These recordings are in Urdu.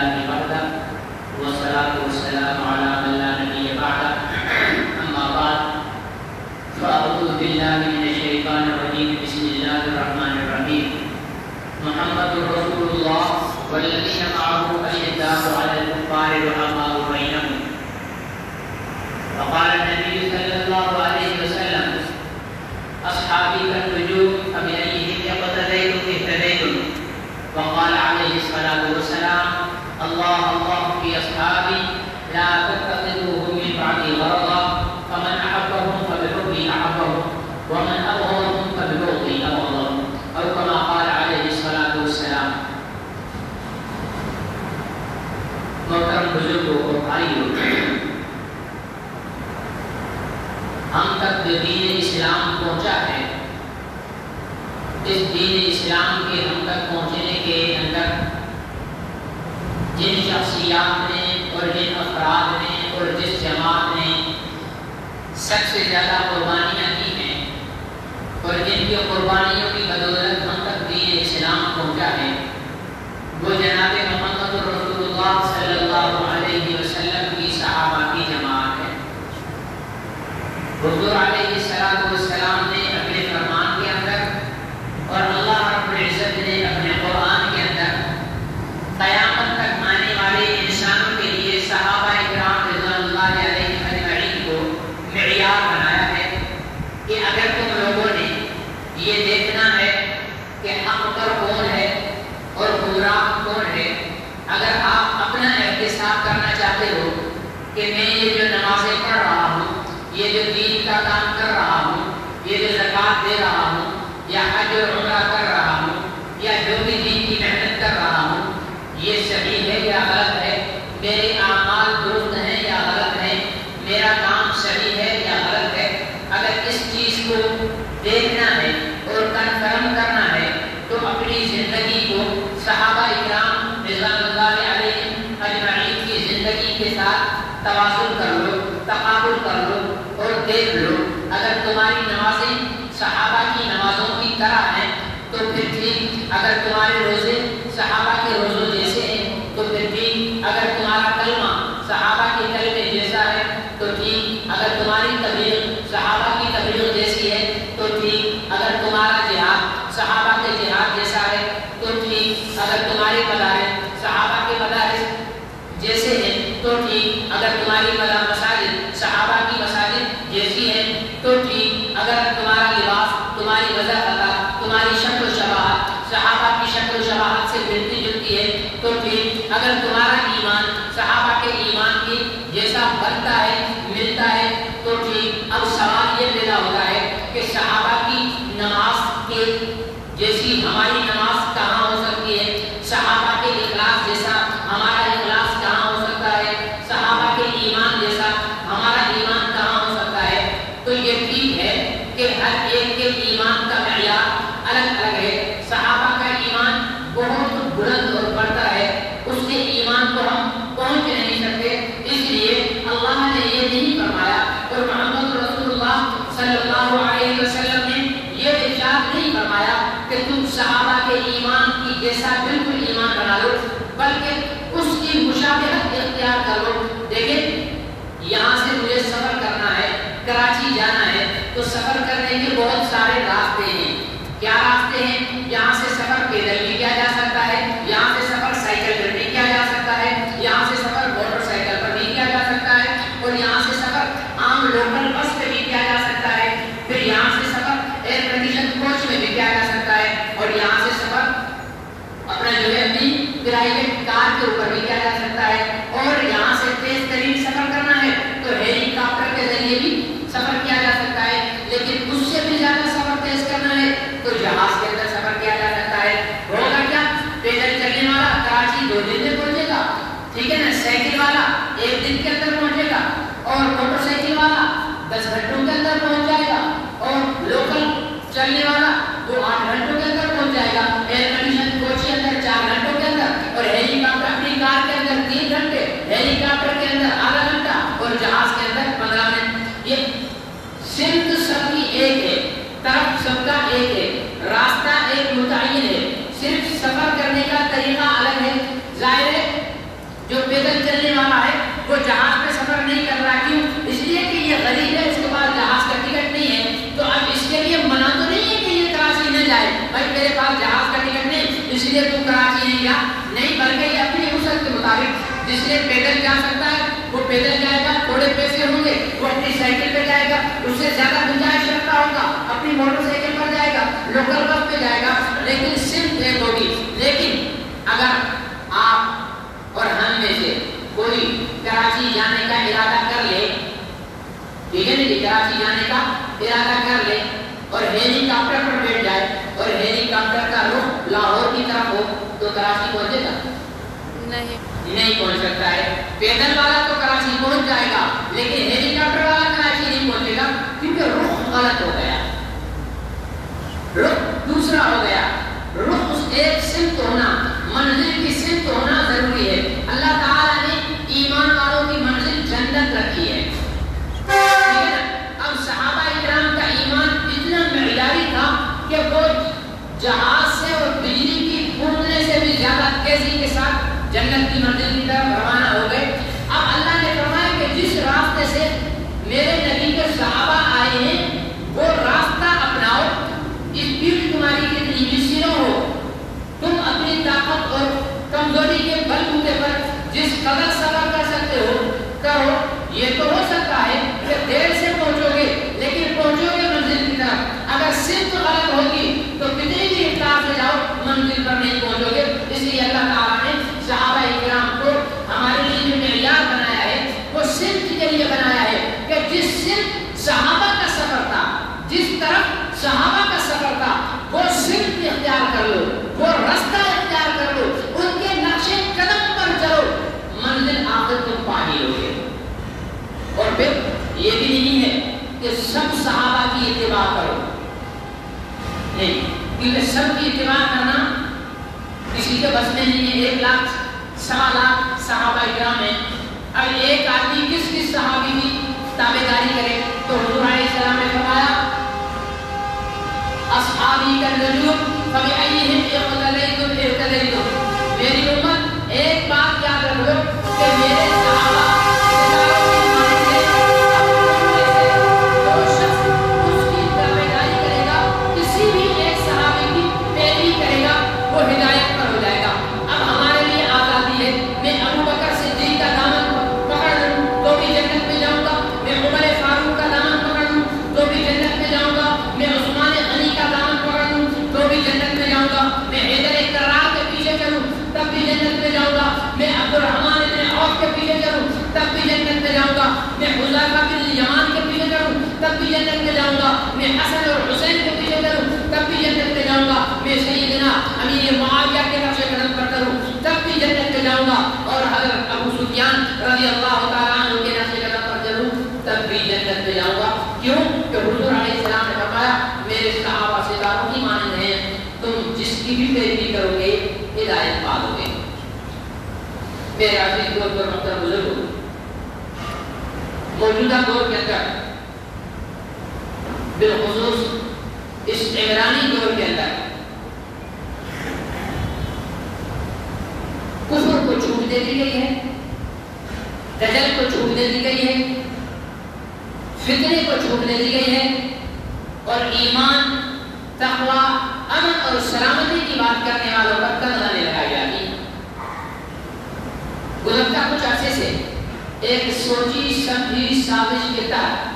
لله وحده والصلاة والسلام على من لا نبي بعده أما بعد فأعوذ بالله من الشيطان الرجيم بسم الله الرحمن الرحيم محمد رسول الله والذين معه أشداء على الكفار رحماء بينهم وقال النبي صلى الله عليه وسلم أصحابي كالنجوم فبأيهم اقتديتم اهتديتم وقال عليه الصلاة والسلام الله الله في أصحابي لا تتخذوهم من بعدي غرضا فمن أحبهم فبحبي أحبهم ومن أبغضهم فببغضي أبغضهم أو كما قال عليه الصلاة والسلام. محترم بزرگوں اور بھائیوں، ہم تک جو دین اسلام پہنچا ہے، اس دین اسلام کے ہم تک پہنچنے کے اندر جن شخصیات نے اور جن افراد نے اور جس جماعت نے سب سے زیادہ قربانیاں کی ہیں اور جن کی قربانیوں کی بدولت ہم تک دین اسلام پہنچا ہے، وہ جناب محمد رسول اللہ صلی اللہ علیہ وسلم کی صحابہ کی جماعت ہے. حضور علیہ السلام نے اپنے فرمان کے اندر اور اللہ رب العزت نے اپنے قرآن کے اندر قیامت تک آنے والے انسانوں کے لیے صحابہ اکرام رضوان اللہ علیہم اجمعین کو معیار بنایا ہے کہ اگر تم لوگوں نے یہ دیکھنا ہے کہ حق پر کون ہے اور گمراہ کون ہے، اگر آپ اپنا احتساب کرنا چاہتے ہو کہ میں یہ جو نمازیں پڑھ رہا ہوں، یہ جو دین کا کام کر رہا ہوں، یہ جو زکوٰۃ دے رہا ہوں یا حج اور عمرہ کر رہا ہوں یا جو بھی دین کی محنت کر رہا ہوں، یہ صحیح ہے یا غلط ہے، میرے اعمال درست ہیں یا غلط ہیں، میرا کام صحیح ہے یا غلط ہے، اگر اس چیز کو دیکھنا ہے اور کنفرم کرنا ہے تو اپنی زندگی کو صحابہ اکرام رضوان اللہ علیہم اجمعین کی زندگی کے ساتھ توازن کر لو، تقابل کر لو اور دیکھ لو. اگر تمہاری نمازیں صحابہ کی نمازوں کی طرح ہیں تو پھر ٹھیک، اگر تمہارے روزے صحابہ کے روزوں جیسے ہیں تو پھر ٹھیک، اگر تمہارا کلمہ صحابہ کے کلمے جیسا ہے تو ٹھیک، اگر تمہاری تبلیغ صحابہ کی تبلیغ جیسی ہے تو ٹھیک، اگر تمہارا جہاد صحابہ کے جہاد جیسا ہے تو ٹھیک، اگر تمہارے مدارس صحابہ کے مدارس جیسے ہیں تو ٹھیک، اگر تمہاری مساجد صحابہ کی مساجد جیسی ہیں تو ٹھیک، اگر تمہارا لباس، تمہاری وضاحت، تمہاری شکل و شباہت صحابہ کی شکل و شباہت سے ملتی جلتی ہے تو ٹھیک، اگر تمہارا ایمان صحابہ کے ایمان کی جیسا بنتا ہے، ملتا ہے تو ٹھیک. اب سوال یہ پیدا ہوتا ہے کہ صحابہ کی نماز کے جیسی ہماری نماز کہاں ہو سکتی ہے، صحابہ کے اخلاص جیسا ہمارا اخلاص کہاں ہو سکتا ہے، صحابہ کے ایمان جیسا ہمارا ایمان کہاں ہو سکتا ہے. تو یہ ٹھیک ہے کہ ہر ایک کے ایمان کا معیار الگ الگ ہے. صحابہ کا ایمان بہت بلند اور بڑھتا ہے، اس کے ایمان کو ہم پہنچ نہیں سکتے، اس لیے اللہ نے یہ نہیں فرمایا اور محمد رسول اللہ صلی اللہ علیہ وسلم نے یہ ارشاد نہیں فرمایا کہ تم صحابہ کے ایمان کی جیسا بالکل ایمان بنا لو، بلکہ اس کی مشابہت اختیار کرو. دیکھیں، یہاں سے مجھے سفر کرنا ہے، کراچی جانا ہے، تو سفر کرنے کے بہت سارے راستے ہیں. کیا راستے ہیں؟ یہاں سے سفر پیدل بھی کیا جا سکتا ہے، یہاں سے سفر سائیکل پر بھی کیا جا سکتا ہے، یہاں سے سفر موٹر سائیکل پر بھی کیا جا سکتا ہے، اور یہاں سے سفر عام لوکل بس پہ بھی کیا جا سکتا ہے، پھر یہاں سے سفر ایئر کنڈیشن کوچ میں بھی کیا جا سکتا ہے، اور یہاں سے سفر اپنا جو ہے اپنی پرائیویٹ کار کے اوپر بھی کیا جا سکتا ہے، اور یہاں سے تیز ترین سفر کرنا ہے تو ہیلی کاپٹر کے ذریعے بھی سفر کیا جا سکتا ہے. لیکن اس سے بھی زیادہ سفر تیز کرنا ہے تو جہاز کے اندر سفر کیا جا سکتا ہے. ہوگا کیا؟ پیدل چلنے والا کراچی 2 دن میں پہنچے گا، ٹھیک ہے نا، سائیکل والا 1 دن کے اندر پہنچے گا، اور موٹر سائیکل والا 10 گھنٹوں کے اندر پہنچ جائے گا، اور لوکل چلنے والا وہ 8 گھنٹوں کے اندر پہنچ جائے گا، ایئر کنڈیشن کوچ کے اندر 4 گھنٹوں کے اندر، اور ہیلی کاپٹر اپنی کار کے اندر 3 گھنٹے، ہیلی کاپٹر کے اندر آدھا گھنٹہ، اور جہاز کے اندر 15 منٹ. یہ سمت سب کی ایک ہے، طرف سب کا ایک ہے، راستہ ایک متعین ہے، صرف سفر کرنے کا طریقہ الگ ہے. ظاہر ہے جو پیدل چلنے والا ہے وہ جہاز پہ سفر نہیں کر رہا، کیوں؟ اس لیے کہ یہ غریب ہے، اس کے پاس جہاز کا ٹکٹ نہیں ہے، تو اب اس کے لیے منع تو نہیں ہے کہ یہ کراچی نہ جائے، بھائی میرے پاس جہاز کا ٹکٹ نہیں اس لیے تو کراچی نہیں جا، نہیں، بلکہ یہ اپنی وسعت کے مطابق جس نے پیدل جا سکتا ہے وہ پیدل جائے گا، تھوڑے پیسے ہوں گے وہ اپنی سائیکل پہ جائے گا، اس سے زیادہ گنجائش رکھتا ہوگا اپنی موٹر سائیکل پر جائے گا، لوکل بس پہ جائے گا، لیکن صرف ایک ہوگی۔ لیکن اگر آپ اور ہم میں سے کوئی کراچی جانے کا ارادہ کر لے، ٹھیک ہے نا، کراچی جانے کا ارادہ کر لے اور ہیلی کاپٹر پر بیٹھ جائے اور ہیلی کاپٹر کا رخ لاہور کی طرف ہو تو کراچی پہنچے گا؟ نہیں پہنچ سکتا ہے۔ پیدل والا تو کراچی پہنچ جائے گا لیکن ہیلی کاپٹر والا کراچی نہیں پہنچے گا، کیونکہ رخ غلط ہو گیا، رخ دوسرا ہو گیا۔ رخ اس ایک سمت ہونا، منزل کی سمت ہونا ضروری ہے۔ اللہ تعالیٰ نے ایمان والوں کی منزل جنت رکھی ہے، اب صحابہ کرام کا ایمان اتنا معیاری تھا کہ وہ جہاز سے اور بجلی کی پھونکنے سے بھی زیادہ تیزی کے ساتھ جنت کی منزل کی طرف روانہ ہو گئے۔ اب اللہ نے فرمایا کہ جس راستے سے میرے نبی کے صحابہ آئے ہیں وہ راستہ اپناؤ، اس پیڑھ تمہاری کتنی بھی سنو ہو، تم اپنی طاقت اور کمزوری کے بل بوتے پر جس قدر سفر کر سکتے ہو کرو۔ یہ تو ہو سکتا ہے کہ دیر سے پہنچو گے لیکن پہنچو گے منزل کی طرف، اگر صرف غلط ہوگی تو کتنی بھی رفتار سے جاؤ منزل پر نہیں پہنچو گے۔ اس لیے اللہ تعالیٰ نے صحابہ کرام کو ہمارے لیے جو معیار بنایا ہے وہ صرف کے لیے بنایا ہے کہ جس صرف صحابہ کا سفر تھا، جس طرف صحابہ کا سفر تھا وہ صرف اختیار کر لو، وہ رستہ اختیار کر لو، ان کے نقش قدم پر چلو، منزل آخر تم پا ہی لو گے۔ اور پھر یہ بھی نہیں ہے کہ سب صحابہ کی اتباع کرو، نہیں، کیونکہ سب کی اتباع کرنا کسی کے بس میں نہیں ہے۔ 1,00,000 صحابہ کرام ہیں، اب ایک آدمی کس کس صحابی کی تابعداری کرے؟ تو حضور علیہ السلام نے فرمایا اصحابی کا نجوم فبأیہم اقتدیتم اہتدیتم، میری امت ایک بات یاد رکھو کہ میرے صحابہ تب بھی جنت میں جاؤں گا، میں حذیفہ بن یمان کے پیچھے چلوں تب بھی جنت میں جاؤں گا، میں حسن اور حسین کے پیچھے چلوں تب بھی جنت میں جاؤں گا، میں سیدنا امیر معاویہ کے نقش قدم پر چلوں تب بھی جنت میں جاؤں گا، اور حضرت ابو سفیان رضی اللہ تعالیٰ عنہ کے نقش قدم پر چلوں تب بھی جنت میں جاؤں گا۔ کیوں کہ حضور علیہ السلام نے فرمایا میرے صحابہ ستاروں کی مانند ہیں، تم جس کی بھی پیروی کرو گے ہدایت پالو گے۔ میرے عزیز دوست اور محترم بزرگوں، موجودہ دور کے اندر بالخصوص اس عمرانی دور کے اندر کفر کو چھوٹ دے دی گئی ہے، دجل کو چھوٹ دے دی گئی ہے، فتنے کو چھوٹ دے دی گئی ہے، اور ایمان، تقوی، امن اور سلامتی کی بات کرنے والوں پر کنزانے لگائی جاتی ہے۔ گزشتہ کچھ عرصے سے ایک سوچی سمجھی سازش کے تحت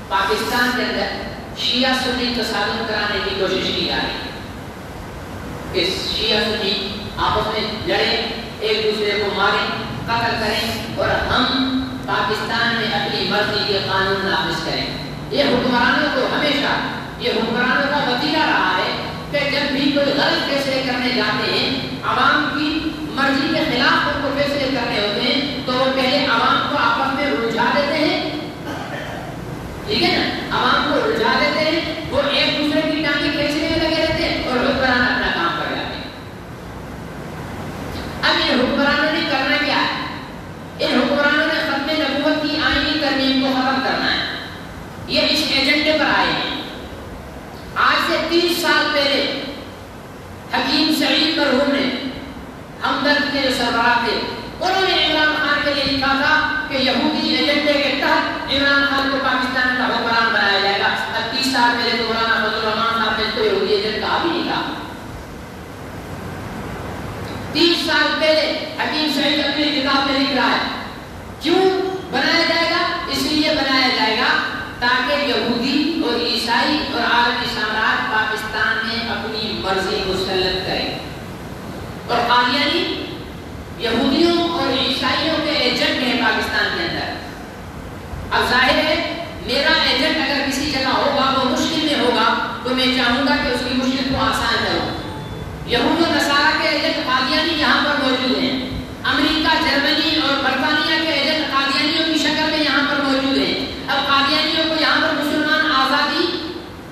پاکستان کے اندر شیعہ سنی تصادم کرانے کی کوشش کی جا رہی ہے کہ شیعہ سنی آپس میں لڑیں، ایک دوسرے کو ماریں، قتل کریں اور ہم پاکستان میں اپنی مرضی کے قانون نافذ کریں۔ یہ حکمرانوں کو ہمیشہ، یہ حکمرانوں کا وتیرہ رہا ہے کہ جب بھی کوئی غلط فیصلے کرنے جاتے ہیں، عوام کی مرضی کے خلاف ان کو فیصلے کرنے ہوتے ہیں تو وہ پہلے عوام کو آپس میں الجھا دیتے ہیں، ٹھیک ہے نا، عوام کو الجھا دیتے ہیں، وہ ایک دوسرے کی ٹانگیں کھینچنے میں لگے رہتے ہیں اور حکمران اپنا کام کر جاتے ہیں۔ اب ان حکمرانوں نے کرنا کیا ہے؟ ان حکمرانوں نے ختم نبوت کی آئینی ترمیم کو ختم کرنا ہے، یہ اس ایجنڈے پر آئے ہیں۔ آج سے 30 سال پہلے حکیم سعید مرحوم نے ہمدرد کے جو سربراہ تھے انہوں نے عمران خان کے لیے لکھا تھا کہ یہودی ایجنڈے کے تحت عمران خان کو پاکستان کا حکمران بنایا جائے گا. 30 سال پہلے تو مولانا فضل الرحمان صاحب نے تو یہودی ایجنٹ کہا بھی نہیں تھا. 30 سال پہلے حکیم سعید اپنی کتاب میں لکھ رہا ہے کیوں بنایا جائے گا. اس لیے بنایا جائے گا تاکہ یہودی اور عیسائی اور عالمی سامراج پاکستان میں اپنی مرضی مسلط کریں. اور قادیانی یہودیوں اور عیسائیوں کے ایجنٹ ہیں پاکستان کے اندر. اب ظاہر ہے میرا ایجنٹ اگر کسی جگہ ہوگا وہ مشکل میں ہوگا تو میں چاہوں گا کہ اس کی مشکل کو آسان کروں. یہود و نصارہ کے ایجنٹ قادیانی یہاں پر موجود ہیں. امریکہ، جرمنی اور برطانیہ کے ایجنٹ قادیانیوں کی شکل میں یہاں پر موجود ہیں. اب قادیانیوں کو یہاں پر مسلمان آزادی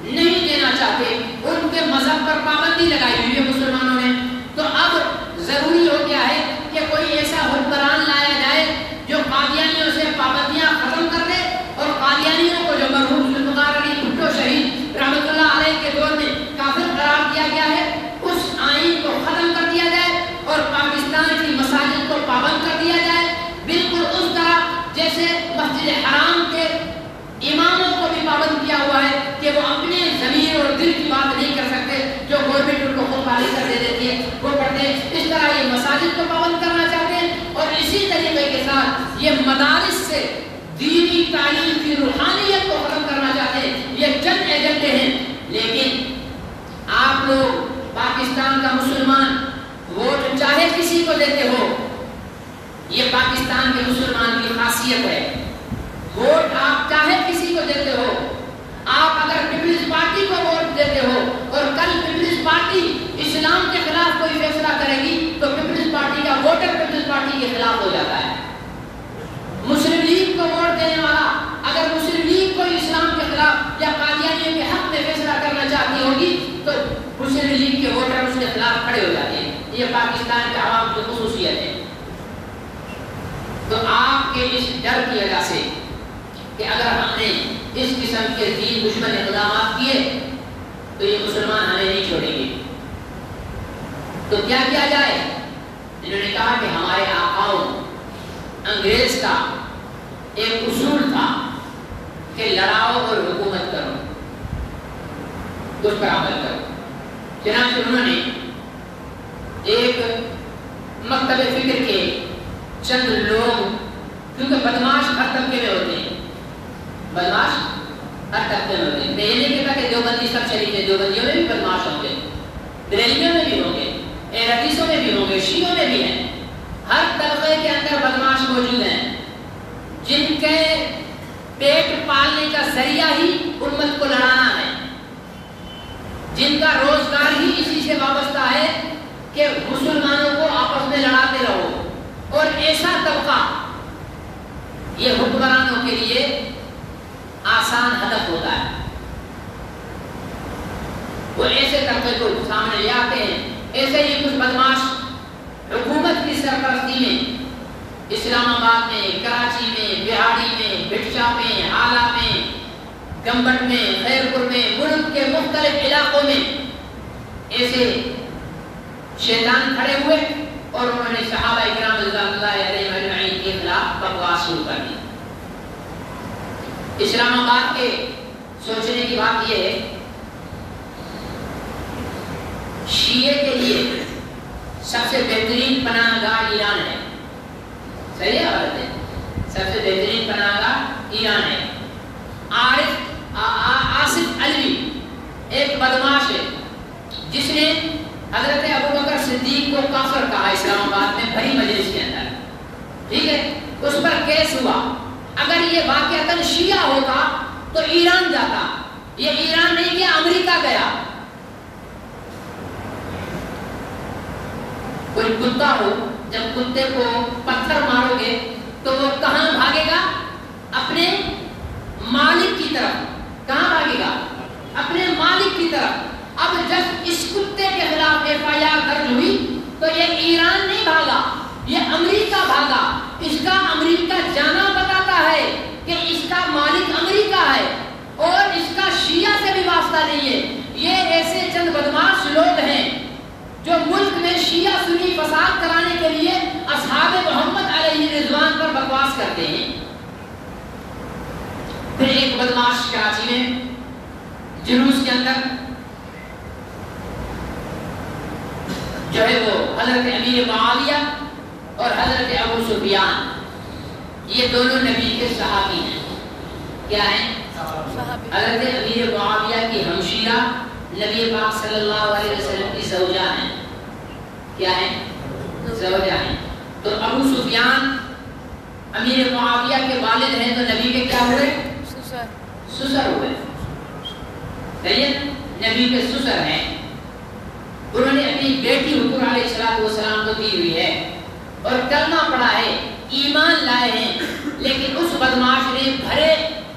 نہیں دینا چاہتے، ان کے مذہب پر پابندی لگائی ہوئی ہے مسلمانوں نے. تو اب ضروری ہو گیا ہے کہ کوئی ایسا حکمران لایا جائے جو قادیانیوں سے پابندیاں ختم کر دے اور قادیانیوں کو جو مرحوم ذوالفقار علی بھٹو شہید رحمۃ اللہ علیہ کے دور میں کافر قرار دیا گیا ہے اس آئین کو ختم کر دیا جائے اور پاکستان کی مساجد کو پابند کر دیا جائے. بالکل اس طرح جیسے مسجد حرام کے اماموں کو بھی پابند کیا ہوا ہے کہ وہ اپنے ضمیر اور دل کی بات نہیں کر سکتے جو گورنمنٹ ان کو خود خالی کر دے دیتی ہے وہ پڑھتے ہیں. اس طرح یہ مساجد کو پابند کرنا چاہتے ہیں اور اسی طریقے کے ساتھ یہ مدارس سے دینی تعلیم کی روحانیت کو ختم کرنا چاہتے ہیں. یہ چند ایجنڈے ہیں. لیکن آپ لوگ پاکستان کا مسلمان ووٹ چاہے کسی کو دیتے ہو، یہ پاکستان کے مسلمان کی خاصیت ہے. ووٹ آپ چاہے کسی کو دیتے ہو، آپ اگر پیپلز پارٹی کو ووٹ دیتے ہو اور کل پیپلز پارٹی اسلام کے خلاف کوئی فیصلہ کرے گی تو پیپلز پارٹی کا ووٹر پیپلز پارٹی کے خلاف ہو جاتا ہے. مسلم لیگ کو ووٹ دینے والا اگر مسلم لیگ کوئی اسلام کے خلاف یا قادیانیوں کے حق میں فیصلہ کرنا چاہتی ہوگی تو مسلم لیگ کے ووٹر اس کے خلاف کھڑے ہو جاتے ہیں. یہ پاکستان کے عوام کی خصوصیت ہے. تو آپ کے اس ڈر کی وجہ سے کہ اگر ہم نے اس قسم کے دین دشمن اقدامات کیے تو یہ مسلمان ہمیں نہیں چھوڑیں گے. تو کیا کیا جائے؟ انہوں نے کہا کہ ہمارے آقاؤں انگریز کا ایک اصول تھا کہ لڑاؤ اور حکومت کرو، اس پر عمل کرو. چنانچہ انہوں نے ایک مکتب فکر کے چند لوگ، کیونکہ بدماش ہر طبقے میں ہوتے ہیں، بدماش ہر طبقے میں ہوتے ہیں. میں یہ نہیں کہتا کہ دیوبندی سب شریک ہے، دیوبندیوں میں بھی بدماش ہوں گے، بریلویوں میں بھی ہوں گے، حدیثوں میں بھی ہوں گے، شیعوں میں بھی ہیں. ہر طبقے کے اندر بدماش موجود ہیں جن کے پیٹ پالنے کا ذریعہ ہی امت کو لڑانا ہے، جن کا روزگار ہی اسی سے وابستہ ہے کہ مسلمانوں کو آپس میں لڑاتے رہو. اور ایسا طبقہ یہ حکمرانوں کے لیے آسان ہدف ہوتا ہے. وہ ایسے طبقے کو سامنے لے آتے ہیں. ایسے ہی کچھ بدماش حکومت کی سرپرستی میں اسلام آباد میں، کراچی میں، بہاڑی میں، بھٹشا میں، حالہ میں، گمبٹ میں، خیرپور میں، ملک کے مختلف علاقوں میں ایسے شیطان کھڑے ہوئے اور انہوں نے صحابہ اکرام رضوان اللہ علیہم اجمعین کے خلاف بکواس شروع کر دی. اسلام آباد کے سوچنے کی بات یہ ہے شیعہ کے لیے سب سے بہترین پناہ گاہ ایران ہے. صحیح ہے غلط ہے؟ سب سے بہترین پناہ گاہ ایران ہے. آصف علوی ایک بدماش ہے جس نے حضرت ابوبکر صدیق کو کافر کہا اسلام آباد میں بھری مجلس کے اندر. ٹھیک ہے، اس پر کیس ہوا. اگر یہ واقعتاً شیعہ ہوتا تو ایران جاتا. یہ ایران نہیں گیا، امریکہ گیا. کوئی کتا ہو، جب کتے کو پتھر مارو گے تو وہ کہاں بھاگے گا؟ اپنے مالک کی طرف. کہاں بھاگے گا؟ اپنے مالک کی طرف. اب جب اس کتے کے خلاف FIR درج ہوئی تو یہ ایران نہیں بھاگا، یہ امریکہ بھاگا. اس کا امریکہ جانا بتاتا ہے کہ اس کا مالک امریکہ ہے اور اس کا شیعہ سے بھی واسطہ نہیں ہے. یہ ایسے چند بدماش لوگ ہیں جو ملک میں شیعہ سنی فساد کرانے کے لیے اصحاب محمد علیہ رضوان پر بکواس کرتے ہیں. پھر ایک بدماش کراچی میں جلوس کے اندر جو ہے وہ حضرت امیر معاویہ اور حضرت ابو سفیان، یہ دونوں نبی کے صحابی ہیں. کیا ہیں؟ حضرت امیر معاویہ کی ہمشیرہ نبی پاک صلی اللہ علیہ وسلم کی زوجہ ہیں. کیا ہیں؟ زوجہ ہیں. تو ابو سفیان امیر معاویہ کے والد ہیں، تو نبی کے کیا ہوئے؟ سسر ہوئے. نبی کے سسر ہیں. انہوں نے اپنی بیٹی حضور علیہ السلام کو دی ہوئی ہے اور کلمہ پڑھا ہے، ایمان لائے ہیں، لیکن اس بدماش نے بھرے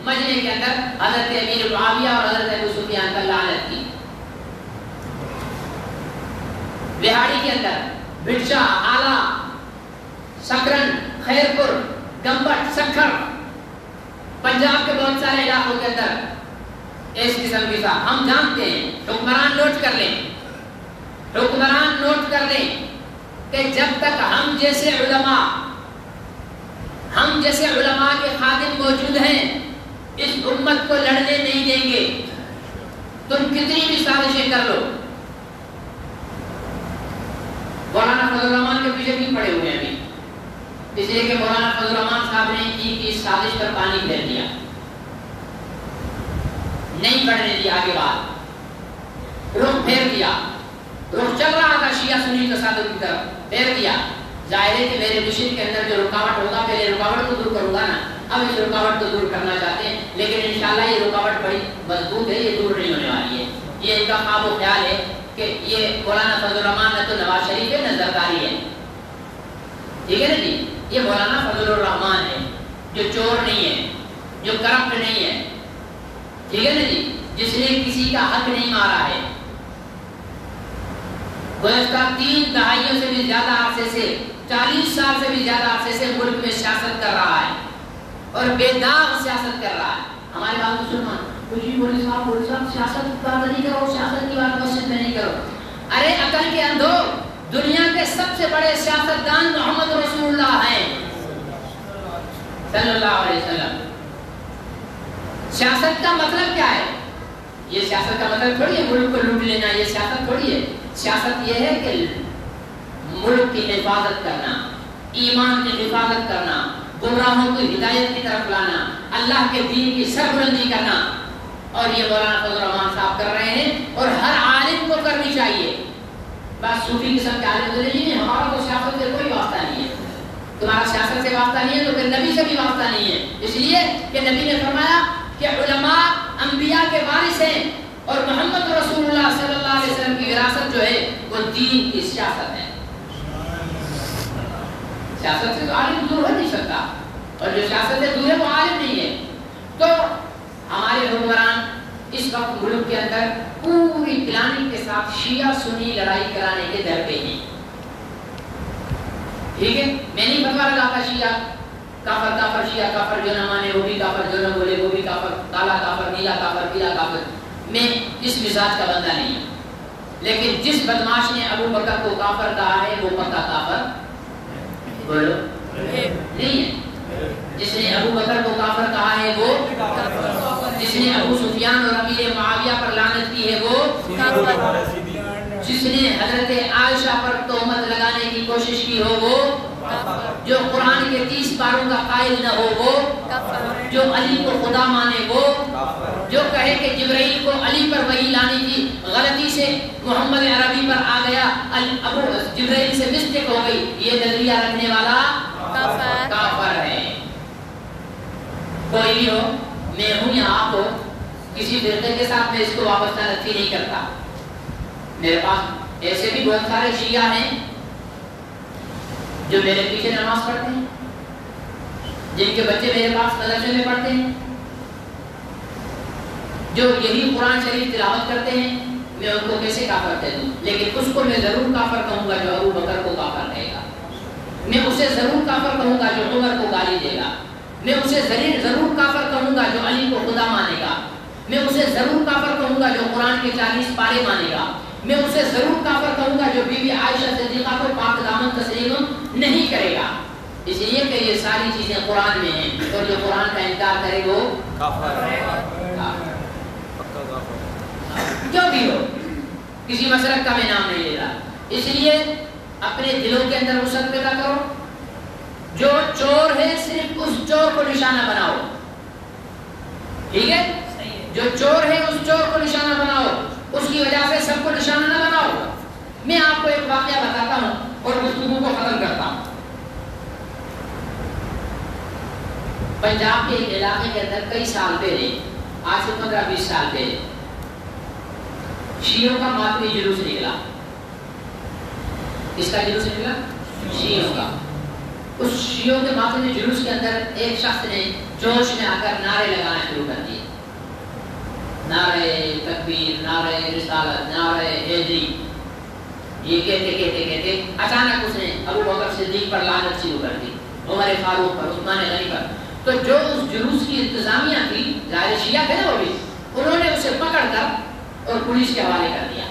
مجلس کے اندر حضرت امیر معاویہ اور حضرت ابو سفیان کا لعنت کی. بہاڑی کے اندر بھٹشا، آلہ، سکرن، خیرپور، گمبٹ، سکھر، پنجاب کے بہت سارے علاقوں کے اندر اس قسم کی صاحب ہم جانتے ہیں. حکمران نوٹ کر لیں، حکمران نوٹ کر لیں کہ جب تک ہم جیسے علماء کے خادم موجود ہیں اس امت کو لڑنے نہیں دیں گے. تم کتنی بھی سازشیں کر لو. مولانا فضل الرحمان کے پیچھے بھی پڑے ہوئے ہیں ابھی، اس لیے کہ مولانا فضل الرحمان صاحب نے کی سازش پر پانی پھیر دیا، نہیں پڑھنے دیا، آگے بات رخ پھیر دیا. رخ چل رہا تھا شیعہ سنی تصادم کی طرف، پھیر دیا. ظاہر ہے کہ میرے مشن کے اندر جو رکاوٹ ہوگا پہلے رکاوٹ کو دور کروں گا نا. اب اس رکاوٹ کو دور کرنا چاہتے ہیں، لیکن انشاءاللہ یہ رکاوٹ بڑی مضبوط ہے، یہ دور نہیں ہونے والی ہے. یہ ان کا خواب و خیال ہے کہ یہ مولانا فضل الرحمان نہ تو نواز شریف ہے نہ زرداری ہے. ٹھیک ہے نا جی؟ یہ مولانا فضل الرحمان ہے جو چور نہیں ہے، جو کرپٹ نہیں ہے. ٹھیک ہے نا جی؟ جس نے کسی کا حق نہیں مارا ہے. گزشتہ 3 دہائیوں سے بھی زیادہ عرصے سے، 40 سال سے بھی زیادہ عرصے سے ملک میں سیاست کر رہا ہے اور بے داغ سیاست کر رہا ہے. ہمارے بات مسلمان کچھ بھی بولے صاحب سیاست کی بات نہیں کرو، سیاست کی بات مسجد میں نہیں کرو. ارے عقل کے اندھو، دنیا کے سب سے بڑے سیاستدان محمد رسول اللہ ہیں صلی اللہ علیہ وسلم. سیاست کا مطلب کیا ہے؟ یہ سیاست کا مطلب تھوڑی ہے ملک کو لوٹ لینا، یہ سیاست تھوڑی ہے. سیاست یہ ہے کہ ملک کی حفاظت کرنا، ایمان کی حفاظت کرنا، گمراہوں کو ہدایت کی طرف لانا، اللہ کے دین کی سربلندی کرنا. اور یہ مولانا فضل الرحمان صاحب کر رہے ہیں اور ہر عالم کو کرنی چاہیے. بس صوفی قسم کے عالم تو نہیں ہے، ہمارا تو سیاست سے کوئی واسطہ نہیں ہے. تمہارا سیاست سے واسطہ نہیں ہے تو پھر نبی سے بھی واسطہ نہیں ہے. اس لیے کہ نبی نے فرمایا کہ علماء انبیاء کے وارث ہیں اور محمد رسول اللہ صلی اللہ علیہ وسلم کی وراثت جو ہے وہ دین کی سیاست ہے. سیاست سے تو عالم دور ہو نہیں سکتا، اور جو سیاست سے دور ہے وہ عالم نہیں ہے. تو ہمارے حکمران اس وقت ملک کے اندر پوری پلاننگ کے ساتھ شیعہ سنی لڑائی کرانے کے در پہ ہیں. ٹھیک ہے، میں نہیں فتوا لگاتا شیعہ کافر کافر، شیعہ کافر، جو نہ مانے وہ بھی کافر، جو نہ بولے وہ بھی کافر، کالا کافر، نیلا کافر، پیلا کافر. میں اس مزاج کا بندہ نہیں ہوں. لیکن جس بدماش نے ابو بکر کو کافر کہا ہے وہ پکا کافر بولو نہیں ہے. جس نے ابو بکر کو کافر کہا ہے وہ، جس نے ابو سفیان اور امیر معاویہ پر لعنت کی ہے وہ، جس نے حضرت عائشہ پر تہمت لگانے کی کوشش کی ہو وہ، جو قرآن کے 30 پاروں کا قائل نہ ہو وہ، جو علی کو خدا مانے وہ، جو کہے کہ جبرائیل کو علی پر وحی لانے کی غلطی سے محمد عربی پر آ گیا، ابو جبرائیل سے مسٹیک ہو گئی، یہ نظریہ رکھنے والا کافر ہے. کوئی بھی ہو، میں ہوں یا آپ ہو، کسی فرقے کے ساتھ میں اس کو وابستہ رکھی نہیں کرتا. میرے پاس ایسے بھی بہت سارے شیعہ ہیں جو میرے پیچھے نماز پڑھتے ہیں، جن کے بچے میرے پاس مدرسے میں پڑھتے ہیں، جو یہی قرآن شریف تلاوت کرتے ہیں. میں ان کو کیسے کافر کہہ دوں؟ لیکن اس کو میں ضرور کافر کہوں گا جو ابو بکر کو کافر کہے گا. میں اسے ضرور کافر کہوں گا جو عمر کو گالی دے گا. میں اسے ضرور کافر کہوں گا جو علی کو خدا مانے گا. میں اسے ضرور کافر کہوں گا جو قرآن کے 40 پارے مانے گا. میں اسے ضرور کافر کہوں گا جو بی بی عائشہ صدیقہ کو پاک دامن تسلیم نہیں کرے گا، اس لیے کہ یہ ساری چیزیں قرآن میں ہیں، اور جو قرآن کا انکار کرے وہ کافر ہے، جو بھی ہو، کسی مسلک کا میں نام نہیں لے رہا۔ اس لیے اپنے دلوں کے اندر وسعت پیدا کرو، جو چور ہے صرف اس چور کو نشانہ بناؤ، ٹھیک ہے، جو چور ہے اس چور کو نشانہ بناؤ، اس کی وجہ سے سب کو نشانہ نہ بناؤ۔ میں آپ کو ایک واقعہ بتاتا ہوں اور گفتگو کو ختم کرتا ہوں۔ پنجاب کے ایک علاقے کے اندر کئی سال پہلے، آج سے 15-20 سال پہلے، شیعوں کا ماتمی جلوس نکلا۔ کس کا جلوس نکلا؟ شیعوں کا۔ اس شیعوں کے ماتمی جلوس کے اندر ایک شخص نے جوش میں آ کر نعرے لگانا شروع کر دیے، نعرے تکبیر، نعرے رسالت، نعرے حیدری، یہ کہتے کہتے کہتے اچانک اس نے ابو بکر صدیق پر لعنت شروع کر دی، عمر فاروق پر، عثمان غنی پر۔ تو جو اس جلوس کی انتظامیہ تھی، ظاہر شیعہ تھے نا وہ بھی، انہوں نے اسے پکڑ کر اور پولیس کے حوالے کر دیا۔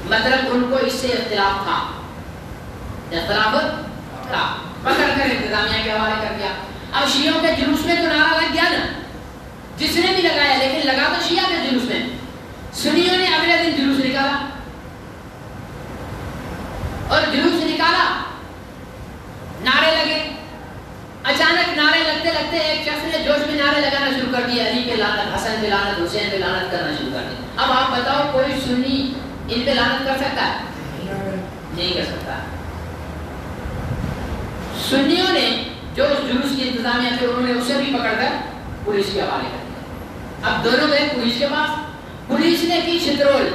مطلب ان کو اس سے اختلاف تھا، پکڑ کر انتظامیہ کے حوالے کر دیا۔ اب شیعوں کے جلوس میں تو نعرہ لگ گیا نا، جس نے بھی لگایا، لیکن لگا تو شیعہ کے جلوس میں۔ سنیوں نے اگلے دن جلوس نکالا، اور جلوس نکالا، نعرے لگے۔ اچانک نعرے لگتے لگتے ایک شخص نے جوش میں نعرے لگانا شروع کر دیا، علی پہ لعنت، حسن پہ لعنت، حسین پہ لعنت کرنا شروع کر دیا۔ اب آپ بتاؤ کوئی سنی ان پہ لعنت کر سکتا ہے؟ نہیں کر سکتا۔ سنیوں نے جو اس جلوس کی انتظامیہ تھے، انہوں نے اسے بھی پکڑ کر پولیس کے حوالے کر دیا۔ اب دونوں گئے پولیس کے پاس، پولیس نے کی چترول،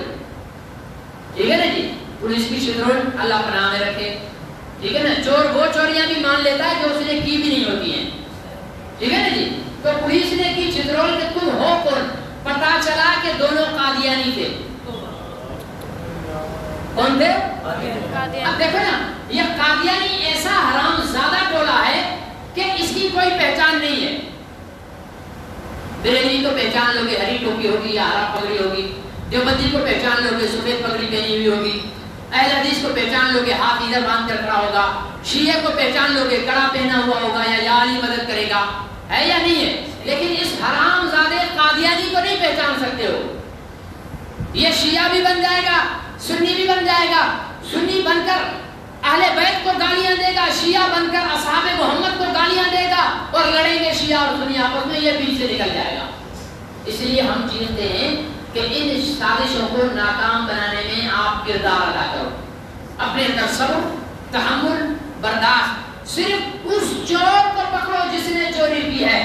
ٹھیک ہے نا جی، پولیس کی چترول اللہ پناہ میں رکھے، ٹھیک ہے نا۔ چور وہ چوریاں بھی مان لیتا ہے جو اس نے کی بھی نہیں ہوتی ہیں، ٹھیک ہے نا جی۔ تو پولیس نے کی چترول کہ تم ہو کون؟ پتا چلا کہ دونوں قادیانی تھے۔ کون تھے؟ اب دیکھو نا، یہ قادیانی ایسا حرام زادہ ٹولہ ہے کہ اس کی کوئی پہچان نہیں ہے۔ بریلوی کو پہچان لوگے ہری ٹوپی ہوگی یا ہرا پگڑی ہوگی، دیوبندی کو پہچان لوگے سفید پگڑی پہنی ہوئی ہوگی، اہل حدیث کو پہچان لوگے ہاتھ ادھر باندھ کر کھڑا ہوگا، شیعہ کو پہچان لوگے کڑا پہنا ہوا ہوگا یا علی مدد کرے گا، ہے یا نہیں ہے؟ لیکن اس حرام زادے قادیانی کو نہیں پہچان سکتے ہو۔ یہ شیعہ بھی بن جائے گا، سنی بھی بن جائے گا، سنی بن کر اہل بیت کو گالیاں دے گا، شیعہ بن کر اصحاب محمد کو گالیاں دے گا، اور لڑیں گے شیعہ اور سنی آپس میں، یہ بیچ سے نکل جائے گا۔ اس لیے ہم چاہتے ہیں کہ ان سازشوں کو ناکام بنانے میں آپ کردار ادا کرو، اپنے اندر صبر، تحمل، برداشت۔ صرف اس چور کو پکڑو جس نے چوری کی ہے،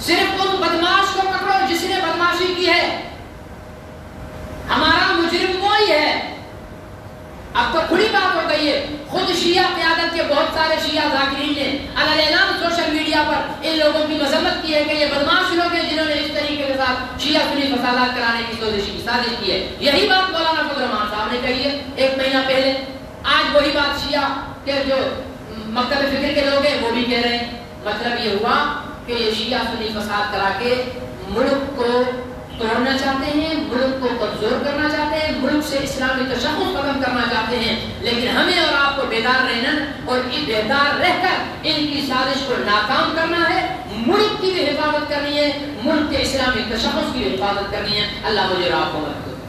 صرف اس بدماش کو پکڑو جس نے بدماشی کی ہے۔ ہمارا مجرم وہی ہے۔ اب تو کھلی بات ہو گئی ہے، خود شیعہ قیادت کے بہت سارے شیعہ ذاکرین نے اعلان سوشل میڈیا پر ان لوگوں کی مذمت کی ہے کہ یہ بدماش لوگ ہیں جنہوں نے اس طریقے کے ساتھ شیعہ سنی فسادات کرانے کی سازش کی ہے۔ یہی بات مولانا فضل الرحمان صاحب نے کہی ہے 1 مہینہ پہلے۔ آج وہی بات شیعہ کے جو مکتب فکر کے لوگ ہیں وہ بھی کہہ رہے ہیں۔ مطلب یہ ہوا کہ یہ شیعہ سنی فساد کرا کے ملک کو توڑنا چاہتے ہیں، ملک کو کمزور کرنا چاہتے ہیں، ملک سے اسلامی تشخص ختم کرنا چاہتے ہیں۔ لیکن ہمیں اور آپ کو بیدار رہنا اور بیدار رہ کر ان کی سازش کو ناکام کرنا ہے، ملک کی بھی حفاظت کرنی ہے، ملک کے اسلامی تشخص کی بھی حفاظت کرنی ہے۔ اللہ مجھے اور آپ کو مدد کرے۔